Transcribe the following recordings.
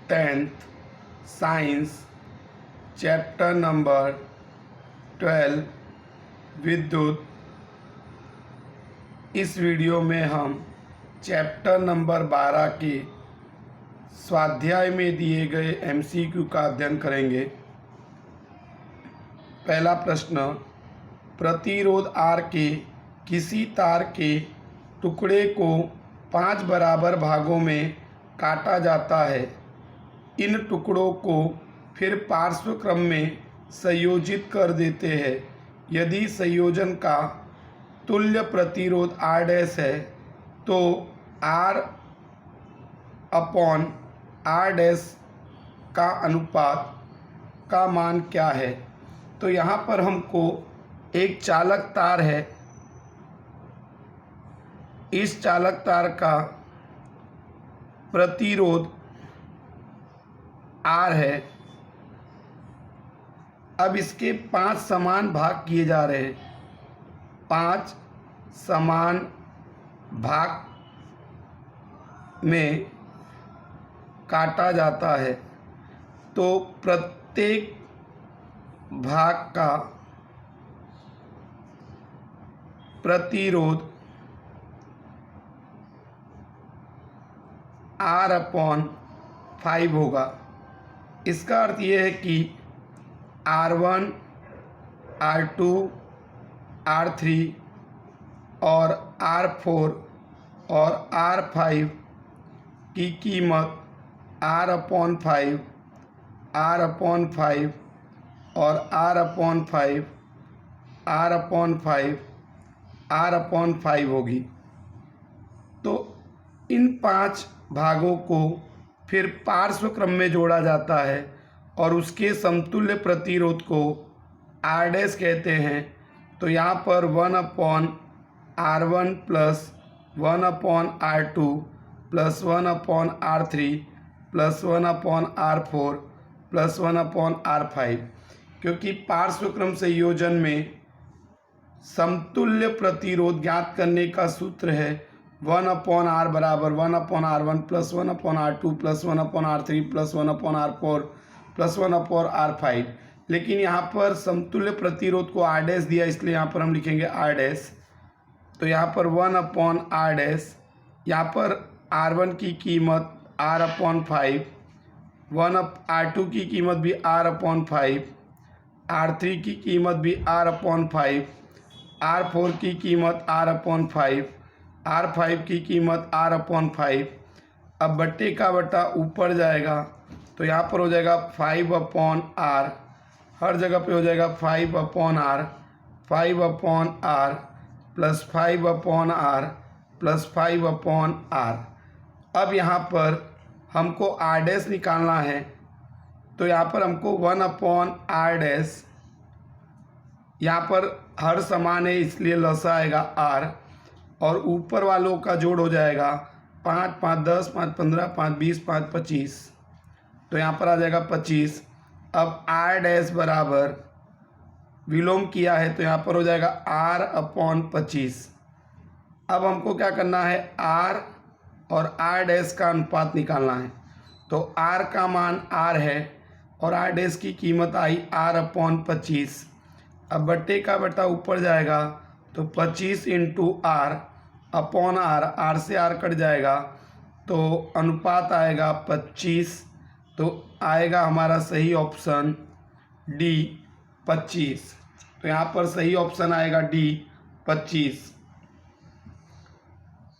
10th science chapter number 12 विद्युत। इस video में हम चैप्टर नंबर 12 के स्वाध्याय में दिए गए एमसीक्यू का अध्ययन करेंगे। पहला प्रश्न, प्रतिरोध R के किसी तार के टुकड़े को 5 बराबर भागों में काटा जाता है। इन टुकड़ों को फिर पार्श्व क्रम में संयोजित कर देते हैं। यदि संयोजन का तुल्य प्रतिरोध R डैश है तो R अपॉन R डैश का अनुपात का मान क्या है। तो यहाँ पर हमको एक चालक तार है, इस चालक तार का प्रतिरोध R है। अब इसके 5 समान भाग किए जा रहे हैं। 5 समान भाग में काटा जाता है तो प्रत्येक भाग का प्रतिरोध R अपॉन 5 होगा। इसका अर्थ यह है कि R1, R2, R3 और R4 और R5 की कीमत R अपॉन 5, R अपॉन 5 और R upon 5, R upon 5, R upon 5 होगी। तो इन 5 भागों को फिर पार्श्व क्रम में जोड़ा जाता है और उसके समतुल्य प्रतिरोध को R डैश कहते हैं। तो यहाँ पर 1 upon R1 plus 1 upon R2 plus 1 upon R3 plus 1 upon R4 plus 1 upon R5, क्योंकि पार्श्व क्रम संयोजन में समतुल्य प्रतिरोध ज्ञात करने का सूत्र है 1 अपॉन R बराबर 1 upon R1 plus 1 upon R2 plus 1 upon R3 plus 1 upon R4 plus 1 upon R5। लेकिन यहाँ पर समतुल्य प्रतिरोध को R डैश दिया, इसलिए यहाँ पर हम लिखेंगे R डैश। तो यहाँ पर 1 अपॉन R डैश, यहाँ पर R1 की कीमत R अपॉन 5, R2 की कीमत भी R अपॉन 5, R3 की कीमत भी R अपॉन 5, R4 की कीमत R अपॉन 5, R5 की कीमत R अपॉन 5। अब बट्टे का बट्टा ऊपर जाएगा तो यहाँ पर हो जाएगा 5 अपॉन R, हर जगह पे हो जाएगा 5 upon R, 5 upon R plus 5 upon R plus 5 upon R। अब यहाँ पर हमको R डैश निकालना है, तो यहाँ पर हमको 1 अपॉन R डैश, यहाँ पर हर समान है इसलिए लसा आएगा R और ऊपर वालों का जोड़ हो जाएगा 5, 5, 10, 5, 15, 5, 20, 5, 25। तो यहाँ पर आ जाएगा 25। अब R डैश बराबर विलोम किया है तो यहाँ पर हो जाएगा R अपॉन 25। अब हमको क्या करना है, R और R डैश का अनुपात निकालना है। तो R का मान R है और R डैश की कीमत आई R अपॉन 25। अब बट्टे का बट्टा ऊपर जाएगा तो 25 into R upon R, R से R कट जाएगा तो अनुपात आएगा 25। तो आएगा हमारा सही ऑप्शन D 25। तो यहाँ पर सही ऑप्शन आएगा D 25।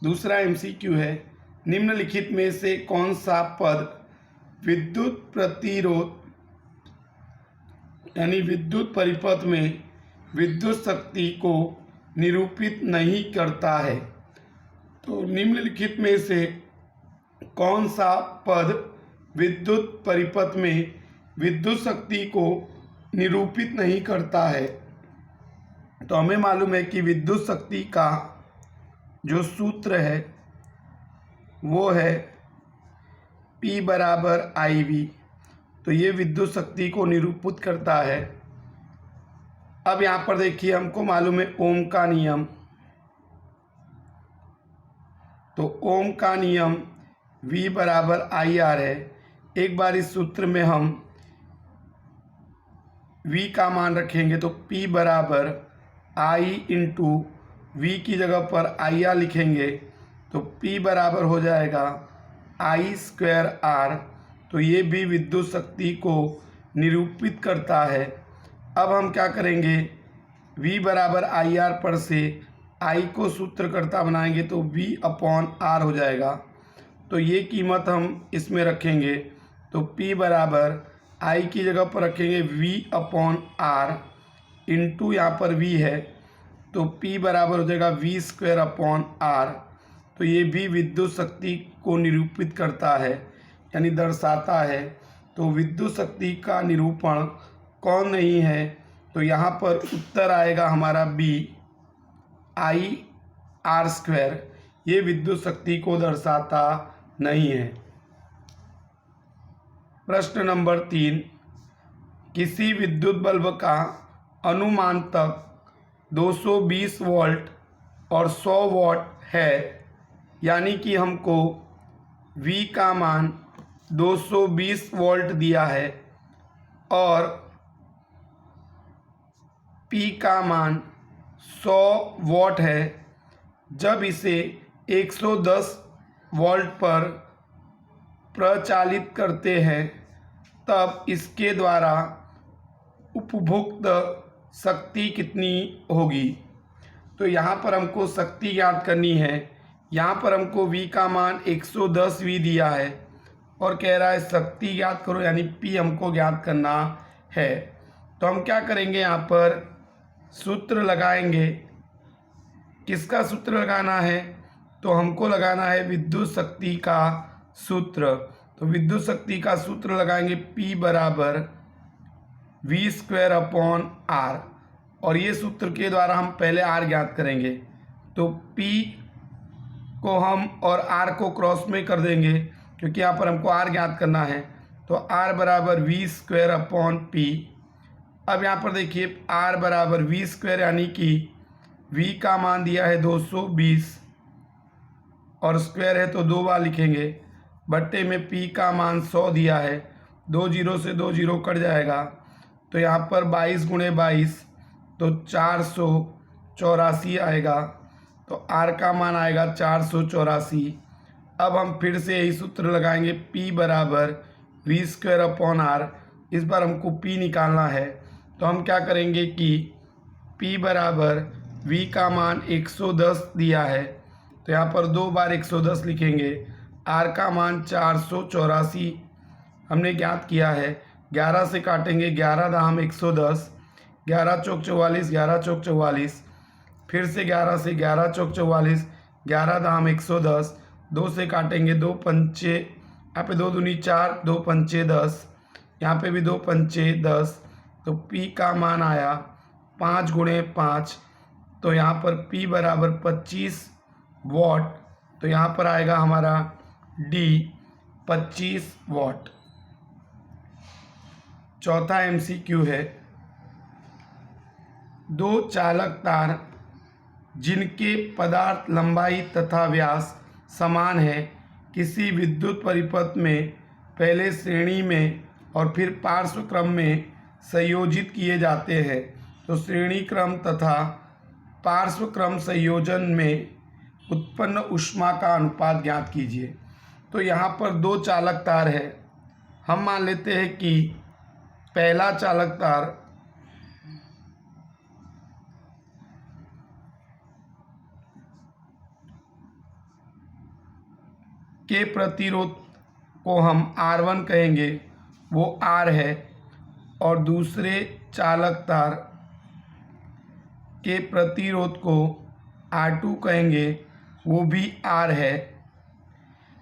दूसरा MCQ है, निम्नलिखित में से कौन सा पद विद्युत प्रतिरोध यानी विद्युत परिपथ में विद्युत शक्ति को निरूपित नहीं करता है। तो निम्नलिखित में से कौन सा पद विद्युत परिपथ में विद्युत शक्ति को निरूपित नहीं करता है। तो हमें मालूम है कि विद्युत शक्ति का जो सूत्र है वो है P बराबर IV। तो ये विद्युत शक्ति को निरूपित करता है। अब यहाँ पर देखिए हमको मालूम है ओम का नियम। तो ओम का नियम V बराबर IR है। एक बार इस सूत्र में हम v का मान रखेंगे तो p बराबर i इंटू वी की जगह पर आई आर लिखेंगे तो p बराबर हो जाएगा आई स्क्वायर आर। तो ये भी विद्युत शक्ति को निरूपित करता है। अब हम क्या करेंगे, v बराबर आई आर पर से i को सूत्रकर्ता बनाएंगे तो v अपॉन आर हो जाएगा। तो ये कीमत हम इसमें रखेंगे तो p बराबर i की जगह पर रखेंगे v अपॉन आर इंटू यहाँ पर v है तो p बराबर हो जाएगा v स्क्वायर अपॉन आर। तो ये भी विद्युत शक्ति को निरूपित करता है यानी दर्शाता है। तो विद्युत शक्ति का निरूपण कौन नहीं है, तो यहाँ पर उत्तर आएगा हमारा बी आई आर स्क्वायर। ये विद्युत शक्ति को दर्शाता नहीं है। प्रश्न नंबर 3, किसी विद्युत बल्ब का अनुमानतक 220 वोल्ट और 100 वाट है, यानी कि हमको V का मान 220 वोल्ट दिया है और P का मान 100 वाट है। जब इसे 110 वोल्ट पर प्रचालित करते हैं तब इसके द्वारा उपभोक्त शक्ति कितनी होगी। तो यहाँ पर हमको शक्ति ज्ञात करनी है। यहाँ पर हमको V का मान 110 V दिया है और कह रहा है शक्ति ज्ञात करो, यानी P हमको ज्ञात करना है। तो हम क्या करेंगे, यहाँ पर सूत्र लगाएंगे। किसका सूत्र लगाना है, तो हमको लगाना है विद्युत शक्ति का सूत्र। तो विद्युत शक्ति का सूत्र लगाएंगे P बराबर V स्क्वायर अपॉन R और ये सूत्र के द्वारा हम पहले R ज्ञात करेंगे। तो P को हम और R को क्रॉस में कर देंगे क्योंकि यहाँ पर हमको R ज्ञात करना है। तो R बराबर V स्क्वायर अपॉन P। अब यहाँ पर देखिए R बराबर V स्क्वायर यानी कि V का मान दिया है 220 और स्क्वायर है तो 2 बार लिखेंगे, बट्टे में P का मान 100 दिया है। 2 जीरो से 2 जीरो कट जाएगा तो यहाँ पर 22 गुणे 22 तो 484 आएगा। तो R का मान आएगा 484। अब हम फिर से यही सूत्र लगाएंगे P बराबर V स्क्वायर अपॉन R। इस बार हमको P निकालना है तो हम क्या करेंगे कि P बराबर V का मान 110 दिया है तो यहाँ पर 2 बार 110 लिखेंगे। R का मान 484 हमने ज्ञात किया है। 11 से काटेंगे, 11 दाम 110, 11 चौक 44, 11 चौक 44, फिर से 11 से 11 चौक 44, 11 दाम 110, 2 से काटेंगे, 2 पंचे, यहाँ पे 2 दूनी 4, 2 पंचे 10, यहाँ पे भी 2 पंचे 10। तो P का मान आया 5 गुणे 5। तो यहाँ पर P बराबर 25 वाट। तो यहाँ पर आएगा हमारा D 25 वाट। चौथा MCQ है, 2 चालक तार जिनके पदार्थ लंबाई तथा व्यास समान है किसी विद्युत परिपथ में पहले श्रेणी में और फिर पार्श्व क्रम में संयोजित किए जाते हैं। तो श्रेणी क्रम तथा पार्श्व क्रम संयोजन में उत्पन्न ऊष्मा का अनुपात ज्ञात कीजिए। तो यहाँ पर 2 चालक तार है। हम मान लेते हैं कि पहला चालक तार के प्रतिरोध को हम R1 कहेंगे, वो R है, और दूसरे चालक तार के प्रतिरोध को R2 कहेंगे, वो भी R है।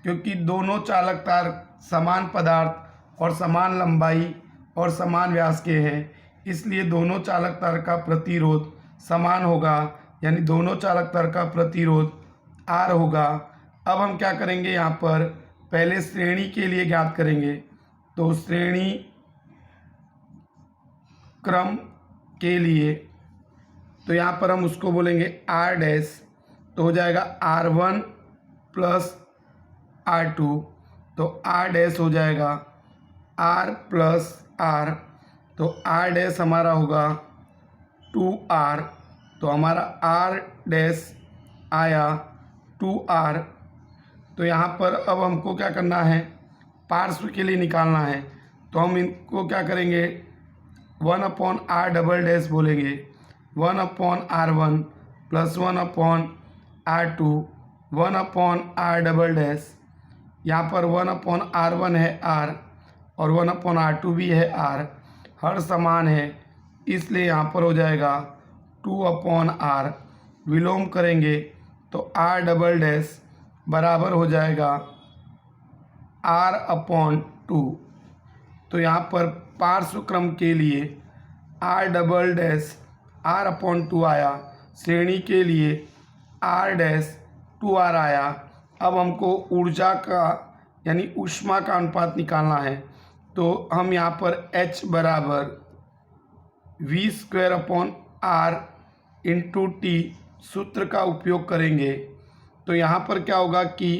क्योंकि दोनों चालक तार समान पदार्थ और समान लंबाई और समान व्यास के हैं, इसलिए दोनों चालक तार का प्रतिरोध समान होगा, यानी दोनों चालक तार का प्रतिरोध R होगा। अब हम क्या करेंगे, यहाँ पर पहले श्रेणी के लिए ज्ञात करेंगे। तो श्रेणी क्रम के लिए तो यहाँ पर हम उसको बोलेंगे R डैश, तो हो जाएगा R1 प्लस R2। तो R डैश हो जाएगा आर प्लस आर, तो आर डैश हमारा होगा 2r, तो हमारा आर डैश आया 2r। तो यहाँ पर अब हमको क्या करना है, पार्श्व के लिए निकालना है। तो हम इनको क्या करेंगे, 1/r डबल डैश बोलेंगे, 1/r1 plus 1/r2 1/r double dash. यहाँ पर 1/r1 है r और 1/r2 भी है r, हर समान है, इसलिए यहाँ पर हो जाएगा 2/r। विलोम करेंगे तो r डबल डैश बराबर हो जाएगा r/2। तो यहाँ पर पार्श्व क्रम के लिए r डबल डैश r/2 आया, श्रेणी के लिए r डैश 2r आया। अब हमको ऊर्जा का यानी ऊष्मा का अनुपात निकालना है। तो हम यहाँ पर H बराबर v²/r इंटू टी सूत्र का उपयोग करेंगे। तो यहाँ पर क्या होगा कि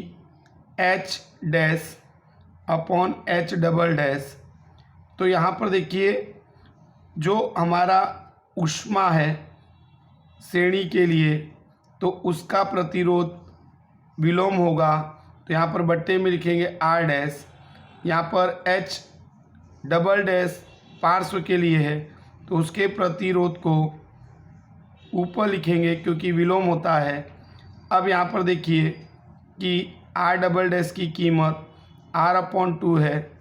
H dash upon H double dash. तो यहाँ पर देखिए जो हमारा ऊष्मा है श्रेणी के लिए, तो उसका प्रतिरोध विलोम होगा। तो यहाँ पर बट्टे में लिखेंगे R डैश, यहाँ पर H डबल डैश पार्श्व के लिए है, तो उसके प्रतिरोध को ऊपर लिखेंगे क्योंकि विलोम होता है। अब यहाँ पर देखिए कि R डबल डैश की कीमत r/2 है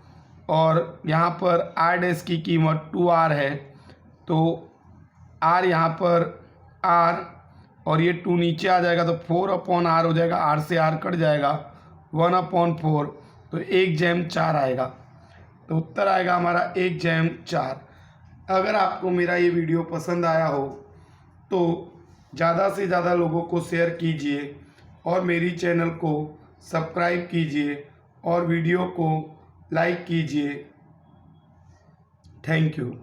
और यहाँ पर R डैश की कीमत 2r है। तो R यहाँ पर r और ये 2 नीचे आ जाएगा तो 4/r हो जाएगा, r से r कट जाएगा, 1/4, तो 1/4 आएगा। तो उत्तर आएगा हमारा 1/4। अगर आपको मेरा ये वीडियो पसंद आया हो तो ज़्यादा से ज़्यादा लोगों को शेयर कीजिए और मेरी चैनल को सब्सक्राइब कीजिए और वीडियो को लाइक कीजिए। Thank you.